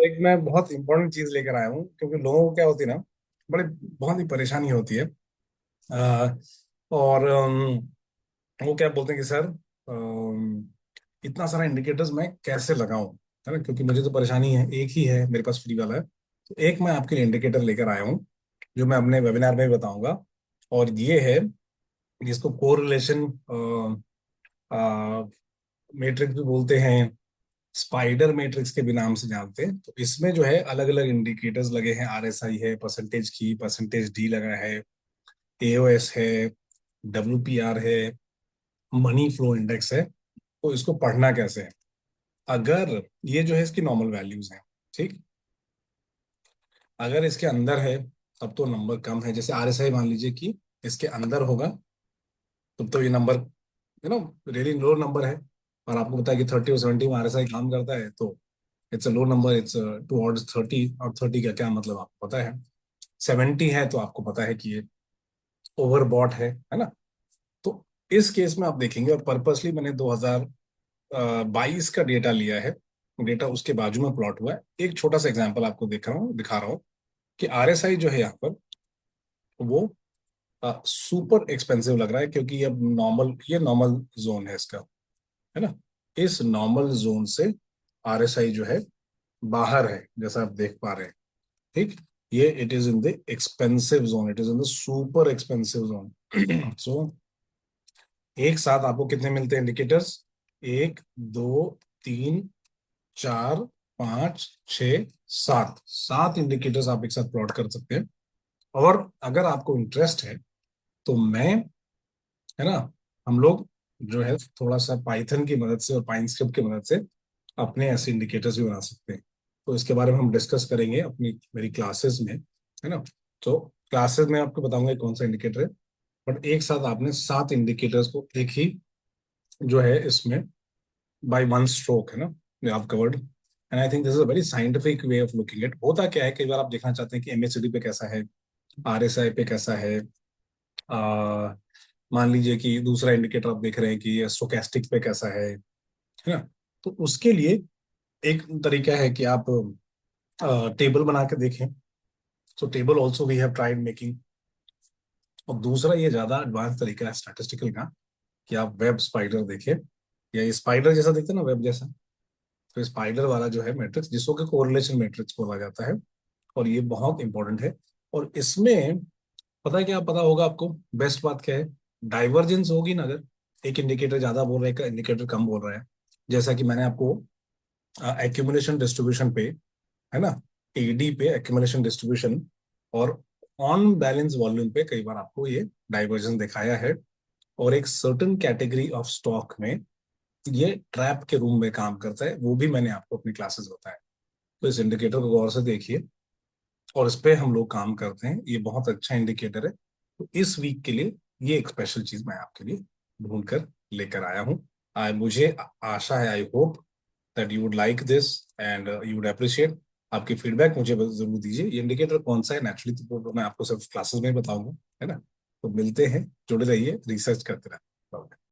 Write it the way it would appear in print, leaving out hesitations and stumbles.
तो एक मैं बहुत इंपॉर्टेंट चीज लेकर आया हूँ, क्योंकि लोगों को क्या होती है ना, बड़े बहुत ही परेशानी होती है। अ, और वो क्या बोलते हैं कि सर, इतना सारा इंडिकेटर्स मैं कैसे लगाऊं, है ना, क्योंकि मुझे तो परेशानी है, एक ही है मेरे पास फ्री वाला है। तो एक मैं आपके लिए इंडिकेटर लेकर आया हूँ, जो मैं अपने वेबिनार में भी बताऊंगा। और ये है जिसको कोरिलेशन मैट्रिक्स भी बोलते हैं, स्पाइडर मैट्रिक्स के भी नाम से जानते हैं। तो इसमें जो है अलग अलग इंडिकेटर्स लगे हैं, आरएसआई है, परसेंटेज की, परसेंटेज डी लगा है, एओएस है, डब्ल्यूपीआर है, मनी फ्लो इंडेक्स है। तो इसको पढ़ना कैसे है? अगर ये जो है इसकी नॉर्मल वैल्यूज हैं, ठीक, अगर इसके अंदर है तब तो नंबर कम है। जैसे आरएसआई मान लीजिए कि इसके अंदर होगा, तब तो ये नंबर रियली लो नंबर है। और आपको पता है कि 30 और 70 में आरएसआई काम करता है, तो it's a low number, it's towards 30। और 30 का क्या मतलब आपको पता है। 70 है तो आपको पता है कि ये ओवरबॉट है ना। तो इस केस में आप देखेंगे, और पर्पसली मैंने 2022 का डेटा लिया है। डेटा उसके बाजू में प्लॉट हुआ है। एक छोटा सा एग्जांपल आपको दिखा रहा हूँ कि आरएसआई जो है यहाँ पर, वो सुपर एक्सपेंसिव लग रहा है, क्योंकि ये नॉर्मल जोन है इसका, है ना। इस नॉर्मल जोन से आरएसआई जो है बाहर है, जैसा आप देख पा रहे हैं, ठीक। ये it is in the expensive zone, it is in the super expensive zone. So एक साथ आपको कितने मिलते हैं इंडिकेटर्स? एक, दो, तीन, चार, पांच, छ, सात, सात इंडिकेटर्स आप एक साथ प्लॉट कर सकते हैं। और अगर आपको इंटरेस्ट है तो मैं, है ना, हम लोग जो है थोड़ा सा पाइथन की मदद से और पाइन स्क्रिप्ट की मदद से अपने ऐसे इंडिकेटर्स भी बना सकते हैं। तो इसके बारे में हम डिस्कस करेंगे अपनी मेरी क्लासेस में, है ना। तो क्लासेस में आपको बताऊंगा कौन सा इंडिकेटर है। बट एक साथ आपने सात इंडिकेटर्स को एक ही जो है इसमें बाय वन स्ट्रोक, है ना, ये आप covered. And I think this is a very scientific way of looking at. होता क्या है, कई बार आप देखना चाहते हैं कि एमएससीडी पे कैसा है, आरएसआई पे कैसा है। आ, मान लीजिए कि दूसरा इंडिकेटर आप देख रहे हैं कि स्टोकेस्टिक पे कैसा है ना। तो उसके लिए एक तरीका है कि आप टेबल बना के देखें। So table also we have tried making. और दूसरा ये ज्यादा एडवांस तरीका है स्टैटिस्टिकल का, कि आप वेब स्पाइडर देखें, या ये स्पाइडर जैसा दिखता है ना, वेब जैसा। तो स्पाइडर वाला जो है मैट्रिक्स, जिसको कि कोरिलेशन मैट्रिक्स बोला जाता है। और ये बहुत इंपॉर्टेंट है। और इसमें पता है क्या, पता होगा आपको, बेस्ट बात क्या है, डाइवर्जेंस होगी ना, अगर एक इंडिकेटर ज्यादा बोल रहा है, एक इंडिकेटर कम बोल रहा है। जैसा कि मैंने आपको एक्यूमुलेशन डिस्ट्रीब्यूशन पे, है ना, एडी पे एक्यूमुलेशन डिस्ट्रीब्यूशन और ऑन बैलेंस वॉल्यूम पे कई बार आपको ये डाइवर्जेंस दिखाया है। और एक सर्टन कैटेगरी ऑफ स्टॉक में ये ट्रैप के रूम में काम करता है, वो भी मैंने आपको अपनी क्लासेस बताया। तो इस इंडिकेटर को गौर से देखिए, और इस पे हम लोग काम करते हैं। ये बहुत अच्छा इंडिकेटर है। तो इस वीक के लिए ये एक स्पेशल चीज मैं आपके लिए ढूंढ कर लेकर आया हूँ। मुझे आशा है, I hope that you would like this and you would appreciate. आपकी फीडबैक मुझे जरूर दीजिए। ये इंडिकेटर कौन सा है, नेचुरली तो मैं आपको सिर्फ क्लासेस में ही बताऊंगा, है ना। तो मिलते हैं, जुड़े रहिए, रिसर्च करते रहिए।